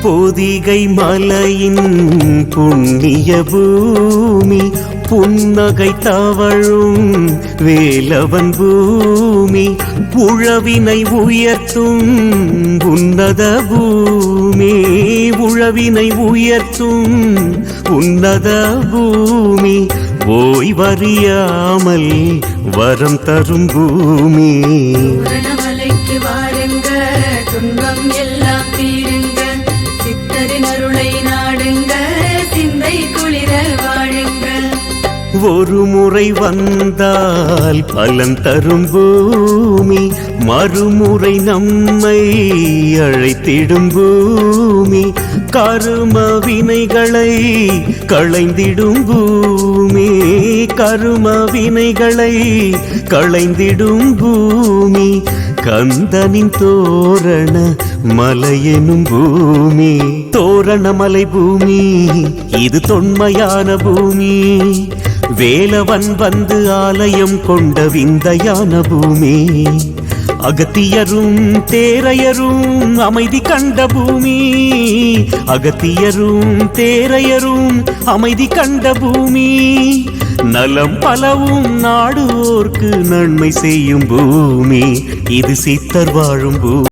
பொதிகை மலையின் புண்ணிய பூமி, புன்னகை தவழும் வேலவன் பூமி, உழவினை உயர்த்தும் உன்னத பூமி, உழவினை உயர்த்தும் உன்னத பூமி, ஓய்வறியாமல் வரம் தரும் பூமி. மலைக்கு வாருங்க, துன்பம் எல்லாம் தீருங்க, சித்தரின் அருளை நாடுங்க, சிந்தை குளிர வாழுங்க. ஒரு முறை வந்தால் பலன் தரும் பூமி, மறுமுறை நம்மை அழைத்திடும் பூமி, கரும வினைகளை களைந்திடும் பூமி, கரும வினைகளை களைந்திடும் பூமி, கந்தனின் தோரண மலையெனும் பூமி. தோரண மலை பூமி இது தொன்மையான பூமி, வேலவன் வந்து ஆலயம் கொண்ட விந்தையான பூமி, அகத்தியரும் தேரையரும் அமைதி கண்ட பூமி, அகத்தியரும் தேரையரும் அமைதி கண்ட பூமி, நலம் பலவும் நாடுவோர்க்கு நன்மை செய்யும் பூமி, இது சித்தர் வாழும் பூமி.